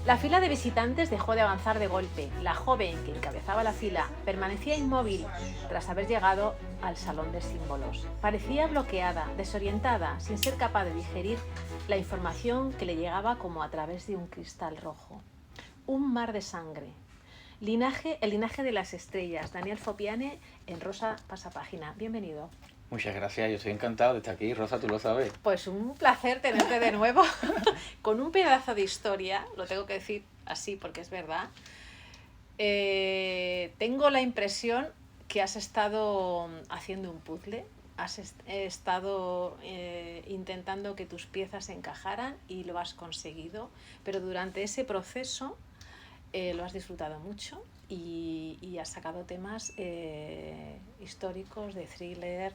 La fila de visitantes dejó de avanzar de golpe. La joven que encabezaba la fila permanecía inmóvil tras haber llegado al salón de símbolos. Parecía bloqueada, desorientada, sin ser capaz de digerir la información que le llegaba como a través de un cristal rojo. Un mar de sangre. El linaje de las estrellas. Daniel Fopiane en Rosa Pasapágina. Bienvenido. Muchas gracias, yo estoy encantado de estar aquí, Rosa, tú lo sabes. Pues un placer tenerte de nuevo con un pedazo de historia, lo tengo que decir así porque es verdad. Tengo la impresión que has estado haciendo un puzzle, has estado intentando que tus piezas encajaran y lo has conseguido, pero durante ese proceso lo has disfrutado mucho y has sacado temas históricos, de thriller,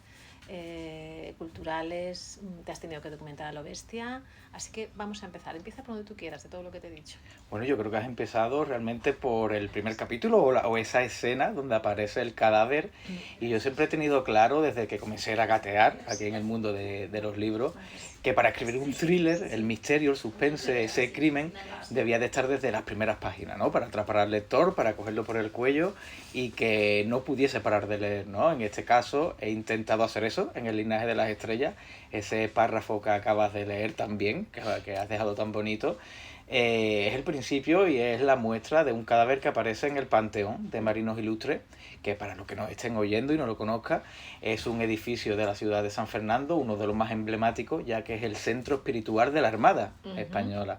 culturales, te has tenido que documentar a lo bestia, así que vamos a empezar. Empieza por donde tú quieras, de todo lo que te he dicho. Bueno, yo creo que has empezado realmente por el primer capítulo o esa escena donde aparece el cadáver. Y yo siempre he tenido claro, desde que comencé a gatear aquí en el mundo de los libros, que para escribir un thriller, el misterio, el suspense, ese crimen, debía de estar desde las primeras páginas, ¿no? Para atrapar al lector, para cogerlo por el cuello y que no pudiese parar de leer, ¿no? En este caso he intentado hacer eso en El linaje de las estrellas, ese párrafo que acabas de leer también, que has dejado tan bonito. Es el principio y es la muestra de un cadáver que aparece en el Panteón de Marinos Ilustres, que para los que nos estén oyendo y no lo conozcan, es un edificio de la ciudad de San Fernando, uno de los más emblemáticos, ya que es el centro espiritual de la Armada española.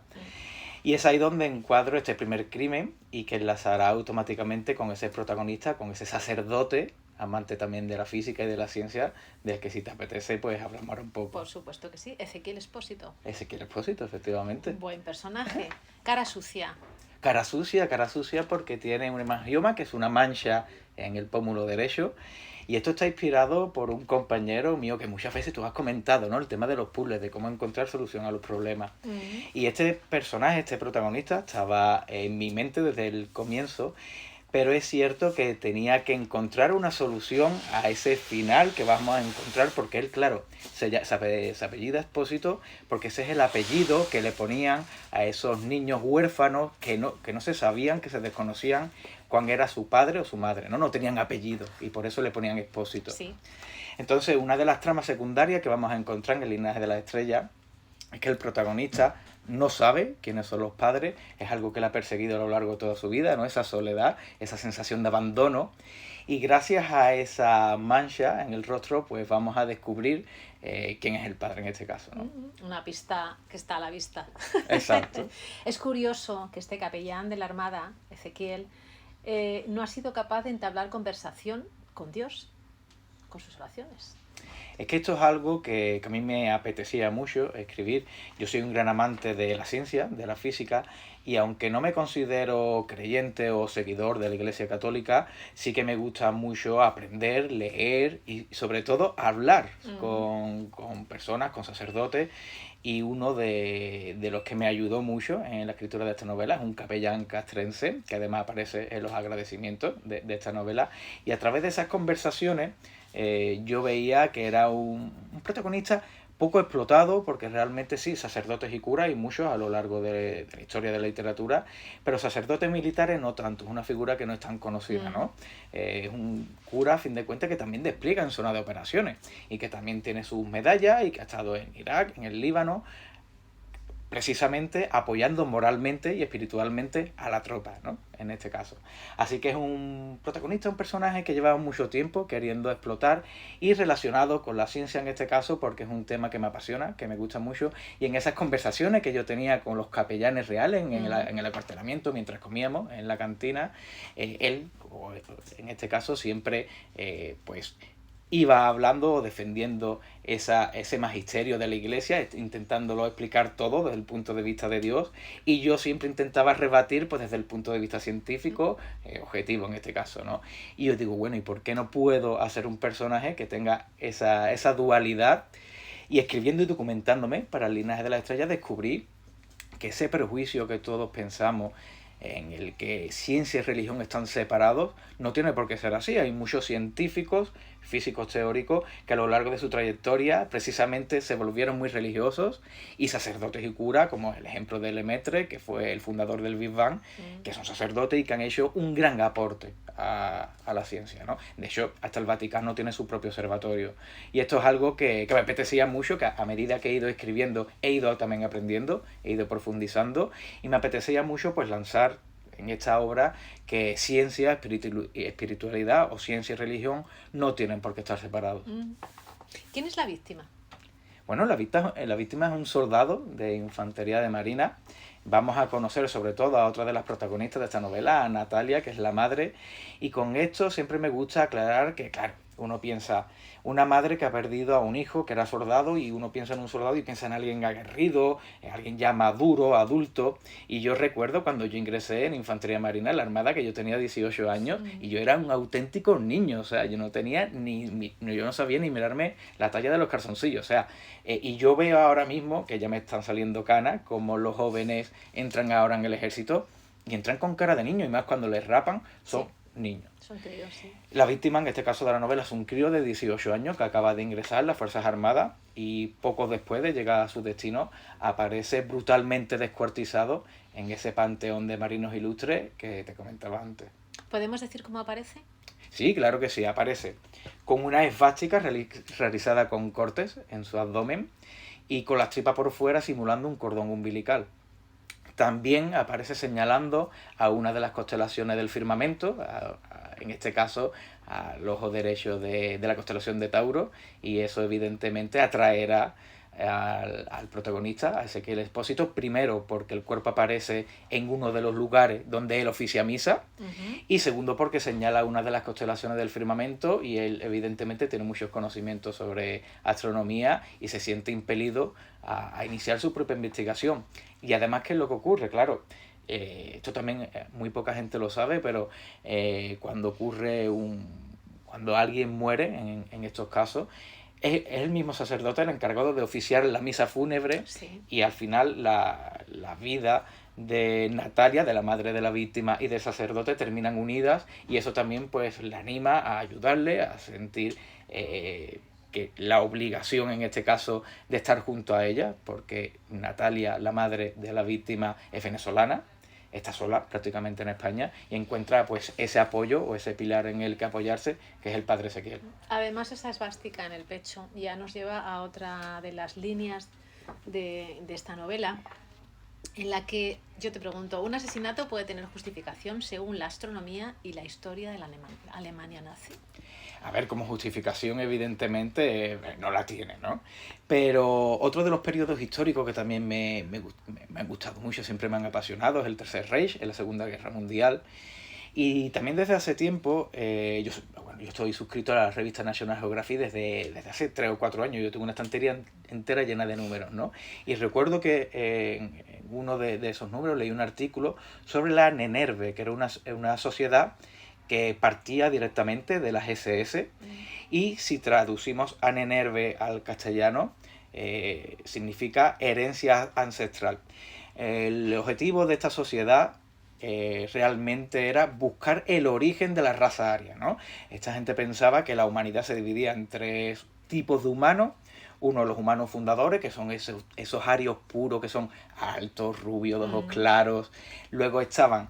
Y es ahí donde encuadro este primer crimen y que enlazará automáticamente con ese protagonista, con ese sacerdote, amante también de la física y de la ciencia, del que si te apetece, pues hablamos un poco. Por supuesto que sí, Ezequiel Expósito. Ezequiel Expósito, efectivamente. Buen personaje. Cara sucia. Cara sucia porque tiene un hemangioma, que es una mancha en el pómulo derecho. Y esto está inspirado por un compañero mío que muchas veces tú has comentado, ¿no? El tema de los puzzles, de cómo encontrar solución a los problemas. Y este personaje, este protagonista, estaba en mi mente desde el comienzo, pero es cierto que tenía que encontrar una solución a ese final que vamos a encontrar, porque él, claro, se apellida Expósito porque ese es el apellido que le ponían a esos niños huérfanos que no se sabían, que se desconocían cuál era su padre o su madre, no tenían apellido y por eso le ponían Expósito. Sí. Entonces, una de las tramas secundarias que vamos a encontrar en El linaje de las estrellas es que el protagonista no sabe quiénes son los padres, es algo que le ha perseguido a lo largo de toda su vida, ¿no? Esa soledad, esa sensación de abandono. Y gracias a esa mancha en el rostro, pues vamos a descubrir quién es el padre en este caso, ¿no? Una pista que está a la vista. Exacto. Es curioso que este capellán de la Armada, Ezequiel, no ha sido capaz de entablar conversación con Dios, con sus oraciones. Es que esto es algo que a mí me apetecía mucho escribir. Yo soy un gran amante de la ciencia, de la física, y aunque no me considero creyente o seguidor de la Iglesia Católica, sí que me gusta mucho aprender, leer y sobre todo hablar con personas, con sacerdotes. Y uno de los que me ayudó mucho en la escritura de esta novela es un capellán castrense, que además aparece en los agradecimientos de esta novela. Y a través de esas conversaciones yo veía que era un protagonista poco explotado, porque realmente sí, sacerdotes y curas hay muchos a lo largo de la historia de la literatura, pero sacerdotes militares no tanto, es una figura que no es tan conocida, ¿no? Es un cura, a fin de cuentas, que también despliega en zona de operaciones y que también tiene sus medallas y que ha estado en Irak, en el Líbano, precisamente apoyando moralmente y espiritualmente a la tropa, ¿no? En este caso. Así que es un protagonista, un personaje que lleva mucho tiempo queriendo explotar y relacionado con la ciencia en este caso, porque es un tema que me apasiona, que me gusta mucho, y en esas conversaciones que yo tenía con los capellanes reales en el acuartelamiento mientras comíamos en la cantina, él, en este caso, siempre pues iba hablando o defendiendo ese magisterio de la Iglesia, intentándolo explicar todo desde el punto de vista de Dios, y yo siempre intentaba rebatir pues desde el punto de vista científico, objetivo en este caso, ¿no? Y yo digo, bueno, ¿y por qué no puedo hacer un personaje que tenga esa dualidad? Y escribiendo y documentándome para El linaje de las estrellas descubrí que ese prejuicio que todos pensamos en el que ciencia y religión están separados, no tiene por qué ser así. Hay muchos científicos, físicos teóricos que a lo largo de su trayectoria precisamente se volvieron muy religiosos, y sacerdotes y curas, como el ejemplo de Lemaitre, que fue el fundador del Big Bang, que son sacerdotes y que han hecho un gran aporte a la ciencia, ¿no? De hecho, hasta el Vaticano tiene su propio observatorio. Y esto es algo que me apetecía mucho, que a medida que he ido escribiendo, he ido también aprendiendo, he ido profundizando, y me apetecía mucho pues lanzar en esta obra que ciencia, espiritualidad o ciencia y religión no tienen por qué estar separados. ¿Quién es la víctima? Bueno, la víctima es un soldado de infantería de marina. Vamos a conocer sobre todo a otra de las protagonistas de esta novela, a Natalia, que es la madre. Y con esto siempre me gusta aclarar que, claro, uno piensa una madre que ha perdido a un hijo que era soldado, y uno piensa en un soldado y piensa en alguien aguerrido, en alguien ya maduro, adulto. Y yo recuerdo cuando yo ingresé en Infantería Marina, en la Armada, que yo tenía 18 años y yo era un auténtico niño. O sea, yo no tenía yo no sabía ni mirarme la talla de los calzoncillos. O sea, y yo veo ahora mismo que ya me están saliendo canas, como los jóvenes entran ahora en el ejército y entran con cara de niño, y más cuando les rapan, son niños. Son críos, sí. La víctima, en este caso de la novela, es un crío de 18 años que acaba de ingresar en las Fuerzas Armadas, y poco después de llegar a su destino aparece brutalmente descuartizado en ese panteón de marinos ilustres que te comentaba antes. ¿Podemos decir cómo aparece? Sí, claro que sí, aparece con una esvástica realizada con cortes en su abdomen y con las tripas por fuera simulando un cordón umbilical. También aparece señalando a una de las constelaciones del firmamento, en este caso al ojo derecho de la constelación de Tauro, y eso evidentemente atraerá al protagonista, a Ezequiel Expósito, primero porque el cuerpo aparece en uno de los lugares donde él oficia misa, y segundo porque señala una de las constelaciones del firmamento, y él evidentemente tiene muchos conocimientos sobre astronomía y se siente impelido a iniciar su propia investigación. Y además, ¿qué es lo que ocurre? Claro, esto también muy poca gente lo sabe, pero cuando alguien muere en estos casos, es el mismo sacerdote el encargado de oficiar la misa fúnebre, y al final la vida de Natalia, de la madre de la víctima, y del sacerdote terminan unidas, y eso también pues le anima a ayudarle a sentir que la obligación en este caso de estar junto a ella, porque Natalia, la madre de la víctima, es venezolana, está sola prácticamente en España, y encuentra pues ese apoyo o ese pilar en el que apoyarse, que es el padre Ezequiel. Además, esa esvástica en el pecho ya nos lleva a otra de las líneas de esta novela, en la que yo te pregunto, ¿un asesinato puede tener justificación según la astronomía y la historia de la Alemania nazi? A ver, como justificación evidentemente no la tiene, ¿no? Pero otro de los periodos históricos que también me han gustado mucho, siempre me han apasionado, es el Tercer Reich, en la Segunda Guerra Mundial. Y también desde hace tiempo, yo estoy suscrito a la revista National Geographic desde hace 3 o 4 años. Yo tengo una estantería entera llena de números, ¿no? Y recuerdo que en uno de esos números leí un artículo sobre la Nenerve, que era una sociedad que partía directamente de las SS, y si traducimos a Nenerve al castellano, significa herencia ancestral. El objetivo de esta sociedad realmente era buscar el origen de la raza aria, ¿no? Esta gente pensaba que la humanidad se dividía en 3 tipos de humanos. Uno, los humanos fundadores, que son esos arios puros, que son altos, rubios, de ojos claros. Luego estaban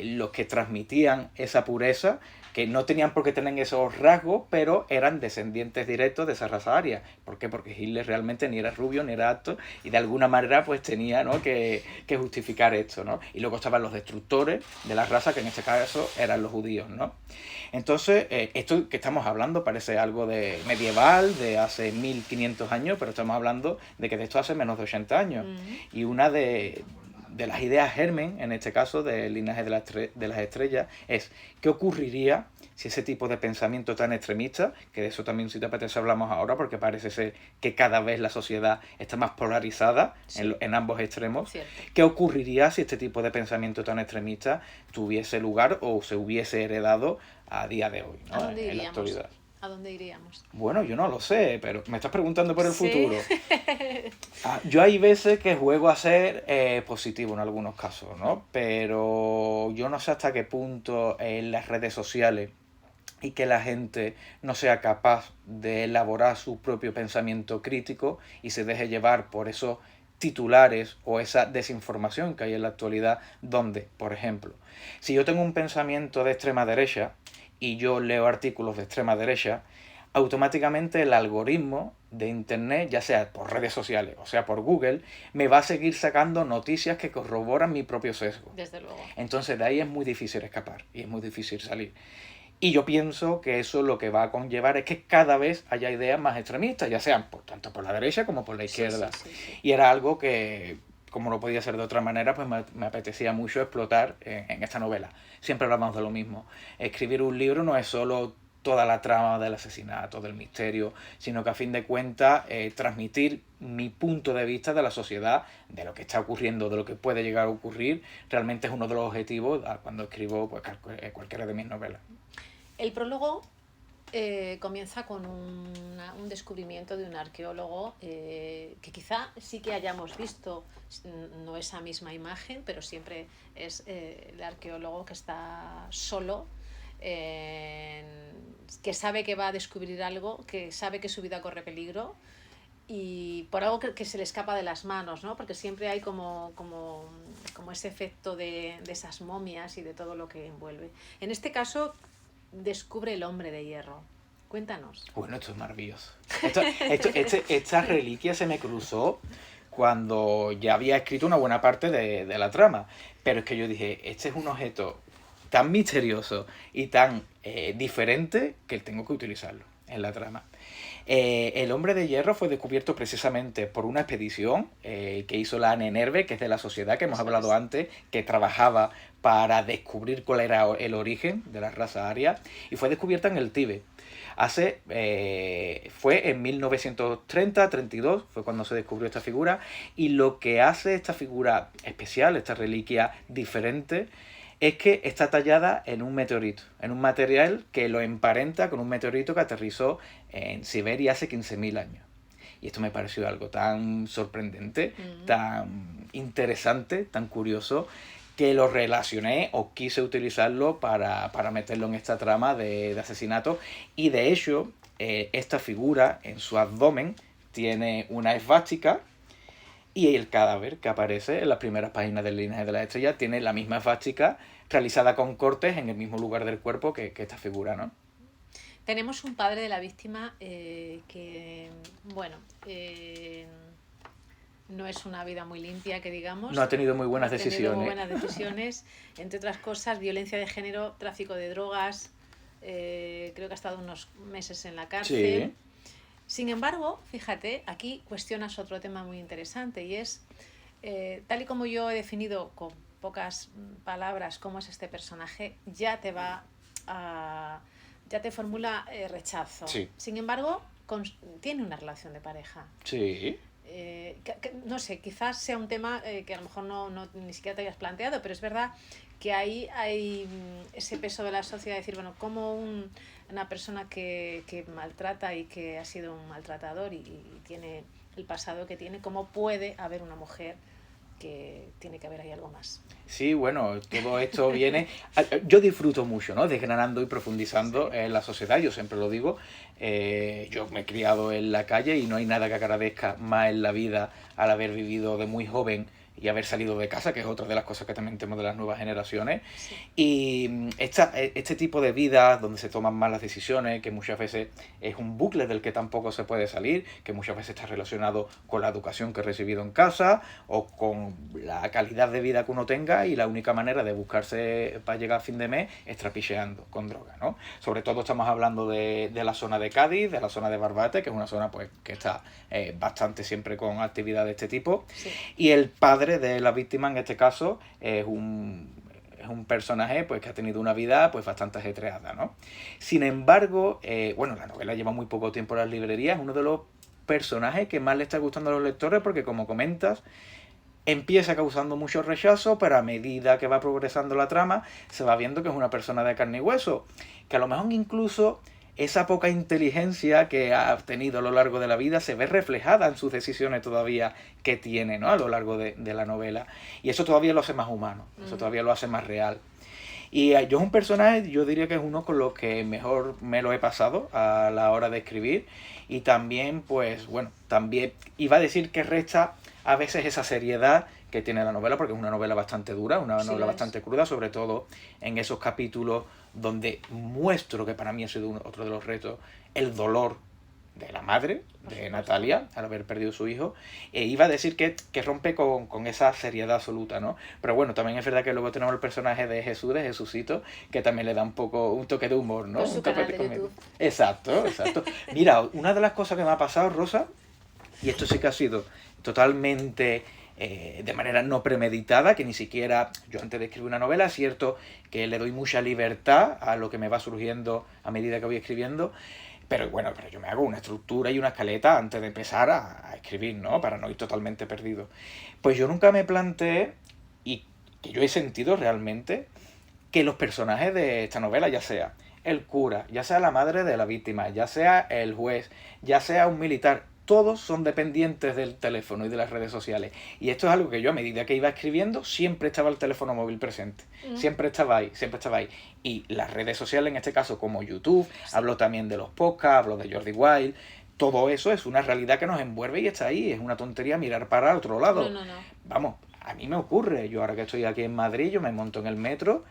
los que transmitían esa pureza, que no tenían por qué tener esos rasgos, pero eran descendientes directos de esa raza aria. ¿Por qué? Porque Hitler realmente ni era rubio ni era alto, y de alguna manera pues tenía, ¿no?, que justificar esto, ¿no? Y luego estaban los destructores de la raza, que en este caso eran los judíos, ¿no? Entonces, esto que estamos hablando parece algo de medieval, de hace 1500 años, pero estamos hablando de que de esto hace menos de 80 años. Y una de las ideas germen, en este caso, del linaje de las estrellas, es ¿qué ocurriría si ese tipo de pensamiento tan extremista, que de eso también, si te apetece, hablamos ahora, porque parece ser que cada vez la sociedad está más polarizada en ambos extremos? Cierto. ¿Qué ocurriría si este tipo de pensamiento tan extremista tuviese lugar o se hubiese heredado a día de hoy, ¿no? ¿A dónde iríamos? En la actualidad. ¿A dónde iríamos? Bueno, yo no lo sé, pero me estás preguntando por el futuro. Yo hay veces que juego a ser positivo en algunos casos, ¿no? Pero yo no sé hasta qué punto en las redes sociales y que la gente no sea capaz de elaborar su propio pensamiento crítico y se deje llevar por esos titulares o esa desinformación que hay en la actualidad, donde, por ejemplo, si yo tengo un pensamiento de extrema derecha y yo leo artículos de extrema derecha, automáticamente el algoritmo de internet, ya sea por redes sociales o sea por Google, me va a seguir sacando noticias que corroboran mi propio sesgo. Desde luego. Entonces de ahí es muy difícil escapar y es muy difícil salir. Y yo pienso que eso lo que va a conllevar es que cada vez haya ideas más extremistas, ya sean tanto por la derecha como por la izquierda. Sí. Y era algo que, como no podía ser de otra manera, pues me apetecía mucho explotar en esta novela. Siempre hablamos de lo mismo. Escribir un libro no es solo toda la trama del asesinato, del misterio, sino que a fin de cuentas transmitir mi punto de vista de la sociedad, de lo que está ocurriendo, de lo que puede llegar a ocurrir, realmente es uno de los objetivos cuando escribo pues, cualquiera de mis novelas. El prólogo comienza con un descubrimiento de un arqueólogo que quizá sí que hayamos visto, no esa misma imagen, pero siempre es el arqueólogo que está solo, que sabe que va a descubrir algo, que sabe que su vida corre peligro y por algo que se le escapa de las manos, ¿no? Porque siempre hay como ese efecto de esas momias y de todo lo que envuelve. En este caso descubre el hombre de hierro. Cuéntanos. Bueno, esto es maravilloso. Esta reliquia se me cruzó cuando ya había escrito una buena parte de la trama. Pero es que yo dije, este es un objeto tan misterioso y tan diferente que tengo que utilizarlo en la trama. El hombre de hierro fue descubierto precisamente por una expedición que hizo la Nenerve, que es de la sociedad que hemos hablado antes, que trabajaba para descubrir cuál era el origen de la raza aria, y fue descubierta en el Tíbet. Fue en 1930-32, fue cuando se descubrió esta figura, y lo que hace esta figura especial, esta reliquia diferente, es que está tallada en un meteorito, en un material que lo emparenta con un meteorito que aterrizó en Siberia hace 15.000 años. Y esto me pareció algo tan sorprendente, tan interesante, tan curioso, que lo relacioné o quise utilizarlo para meterlo en esta trama de asesinato. Y de hecho, esta figura en su abdomen tiene una esvástica, y el cadáver que aparece en las primeras páginas del Linaje de las Estrellas tiene la misma esvástica realizada con cortes en el mismo lugar del cuerpo que esta figura, ¿no? Tenemos un padre de la víctima que, bueno, no es una vida muy limpia, que digamos. No ha tenido muy buenas decisiones. Muy buenas decisiones, entre otras cosas, violencia de género, tráfico de drogas, creo que ha estado unos meses en la cárcel. Sí. Sin embargo, fíjate, aquí cuestionas otro tema muy interesante y es, tal y como yo he definido con pocas palabras cómo es este personaje, ya te formula rechazo. Sí. Sin embargo, tiene una relación de pareja. Sí. No sé, quizás sea un tema que a lo mejor ni siquiera te habías planteado, pero es verdad que ahí hay ese peso de la sociedad de decir, bueno, como una persona que maltrata y que ha sido un maltratador y tiene el pasado que tiene, ¿cómo puede haber una mujer que tiene que haber ahí algo más? Sí, bueno, todo esto viene... Yo disfruto mucho, ¿no? Desgranando y profundizando en la sociedad, yo siempre lo digo. Yo me he criado en la calle y no hay nada que agradezca más en la vida al haber vivido de muy joven y haber salido de casa, que es otra de las cosas que también tenemos de las nuevas generaciones. Sí. Y este tipo de vida donde se toman malas decisiones, que muchas veces es un bucle del que tampoco se puede salir, que muchas veces está relacionado con la educación que he recibido en casa o con la calidad de vida que uno tenga, y la única manera de buscarse para llegar a fin de mes es trapicheando con droga, ¿no? Sobre todo estamos hablando de la zona de Cádiz, de la zona de Barbate, que es una zona pues que está bastante siempre con actividad de este tipo. Sí. Y el padre de la víctima en este caso es un personaje pues que ha tenido una vida pues bastante ajetreada, ¿no? Sin embargo, bueno, la novela lleva muy poco tiempo en las librerías, es uno de los personajes que más le está gustando a los lectores porque, como comentas, empieza causando mucho rechazo, pero a medida que va progresando la trama se va viendo que es una persona de carne y hueso, que a lo mejor incluso esa poca inteligencia que ha tenido a lo largo de la vida se ve reflejada en sus decisiones todavía que tiene, ¿no? A lo largo de la novela. Y eso todavía lo hace más humano, eso todavía lo hace más real. Y yo es un personaje, yo diría que es uno con los que mejor me lo he pasado a la hora de escribir. Y también, pues bueno, también iba a decir que resta a veces esa seriedad que tiene la novela, porque es una novela bastante dura, una novela bastante cruda, sobre todo en esos capítulos donde muestro, que para mí ha sido otro de los retos, el dolor de la madre de Natalia al haber perdido su hijo. Iba a decir que rompe con esa seriedad absoluta, ¿no? Pero bueno, también es verdad que luego tenemos el personaje de Jesús, de Jesucito, que también le da un toque de humor, ¿no? Con su canal de YouTube. Exacto. Mira, una de las cosas que me ha pasado, Rosa, y esto sí que ha sido totalmente de manera no premeditada, que ni siquiera yo antes de escribir una novela, es cierto que le doy mucha libertad a lo que me va surgiendo a medida que voy escribiendo, pero bueno, yo me hago una estructura y una escaleta antes de empezar a escribir, ¿no? Para no ir totalmente perdido. Pues yo nunca me planteé, y que yo he sentido realmente, que los personajes de esta novela, ya sea el cura, ya sea la madre de la víctima, ya sea el juez, ya sea un militar, todos son dependientes del teléfono y de las redes sociales. Y esto es algo que yo, a medida que iba escribiendo, siempre estaba el teléfono móvil presente. Siempre estaba ahí. Y las redes sociales, en este caso, como YouTube, hablo también de los podcasts, hablo de Jordi Wild. Todo eso es una realidad que nos envuelve y está ahí. Es una tontería mirar para otro lado. No. Vamos, a mí me ocurre. Yo ahora que estoy aquí en Madrid, yo me monto en el metro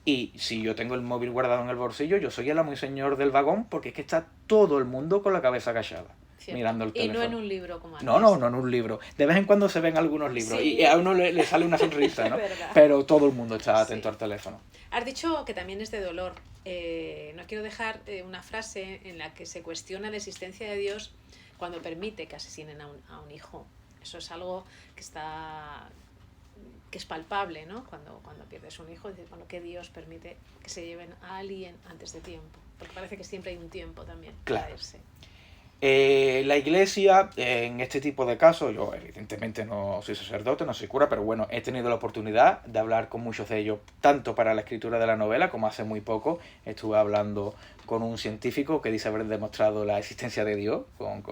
y si yo tengo el móvil guardado en el bolsillo, yo soy el amo y señor del vagón, porque es que está todo el mundo con la cabeza agachada. Cierto. Mirando el teléfono. Y no en un libro como antes. No en un libro. De vez en cuando se ven algunos libros y a uno le sale una sonrisa, ¿no? Pero todo el mundo está atento al teléfono. Has dicho que también es de dolor. No quiero dejar una frase en la que se cuestiona la existencia de Dios cuando permite que asesinen a un hijo. Eso es algo que es palpable, ¿no? Cuando pierdes un hijo, dices, bueno, que Dios permite que se lleven a alguien antes de tiempo. Porque parece que siempre hay un tiempo también para irse. La Iglesia, en este tipo de casos, yo evidentemente no soy sacerdote, no soy cura, pero bueno, he tenido la oportunidad de hablar con muchos de ellos, tanto para la escritura de la novela, como hace muy poco estuve hablando con un científico que dice haber demostrado la existencia de Dios, con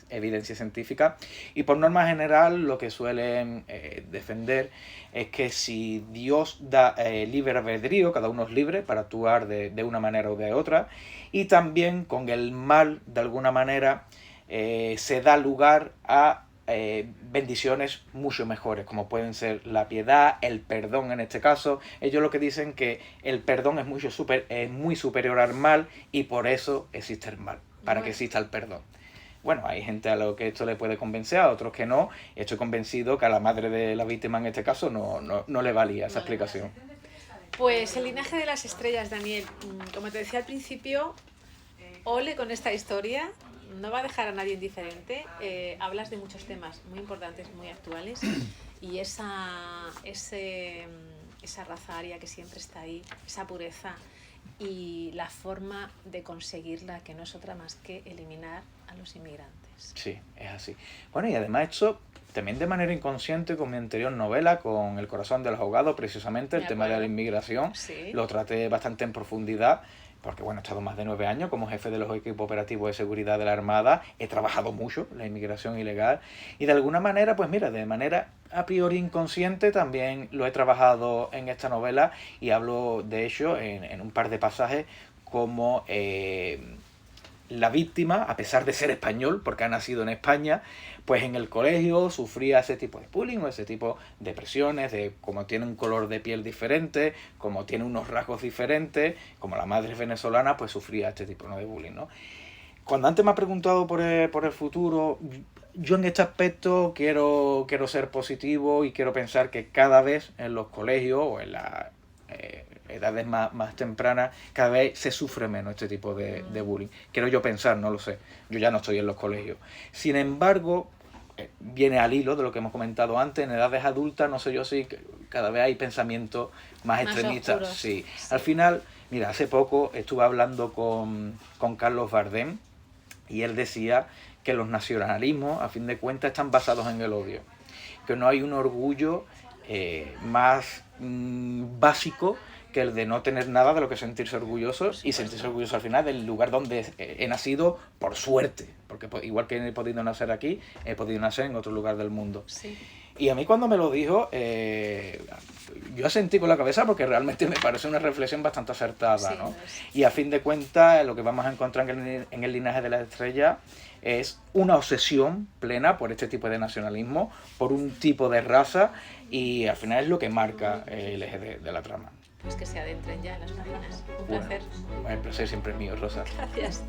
evidencia científica, y por norma general lo que suelen defender es que si Dios da libre albedrío, cada uno es libre para actuar de una manera o de otra, y también con el mal, de alguna manera, se da lugar a bendiciones mucho mejores, como pueden ser la piedad, el perdón en este caso. Ellos lo que dicen que el perdón es muy superior al mal y por eso existe el mal, para que exista el perdón. Bueno, hay gente a lo que esto le puede convencer, a otros que no. Estoy convencido que a la madre de la víctima en este caso no le valía esa explicación. Pues el linaje de las estrellas, Daniel, como te decía al principio, ole con esta historia, no va a dejar a nadie indiferente. Hablas de muchos temas muy importantes, muy actuales, y esa raza aria que siempre está ahí, esa pureza y la forma de conseguirla, que no es otra más que eliminar a los inmigrantes. Sí, es así. Bueno, y además esto también de manera inconsciente con mi anterior novela, con El corazón del ahogado, precisamente el tema de la inmigración, lo traté bastante en profundidad, porque bueno, he estado más de 9 años como jefe de los equipos operativos de seguridad de la Armada, he trabajado mucho la inmigración ilegal y de alguna manera, pues mira, de manera a priori inconsciente también lo he trabajado en esta novela y hablo de ello en un par de pasajes como la víctima, a pesar de ser español, porque ha nacido en España, pues en el colegio sufría ese tipo de bullying o ese tipo de presiones, de como tiene un color de piel diferente, como tiene unos rasgos diferentes, como la madre es venezolana, pues sufría este tipo de bullying, ¿no? Cuando antes me ha preguntado por el futuro, yo en este aspecto quiero ser positivo y quiero pensar que cada vez en los colegios o en las edades más tempranas, cada vez se sufre menos este tipo de bullying. Quiero yo pensar, no lo sé. Yo ya no estoy en los colegios. Sin embargo, viene al hilo de lo que hemos comentado antes, en edades adultas, no sé yo si cada vez hay pensamientos más extremistas. Sí. Al final, mira, hace poco estuve hablando con Carlos Bardem y él decía que los nacionalismos, a fin de cuentas, están basados en el odio. Que no hay un orgullo más básico que el de no tener nada de lo que sentirse orgullosos y sentirse orgullosos al final del lugar donde he nacido por suerte, porque igual que he podido nacer aquí, he podido nacer en otro lugar del mundo. Sí. Y a mí cuando me lo dijo, yo asentí con la cabeza porque realmente me parece una reflexión bastante acertada, Sí, ¿no? lo es. Y a fin de cuentas, lo que vamos a encontrar en el linaje de la estrella es una obsesión plena por este tipo de nacionalismo, por un tipo de raza, y al final es lo que marca el eje de la trama. Pues que se adentren ya en las páginas. Un Bueno, placer. el placer siempre es mío, Rosa. Gracias.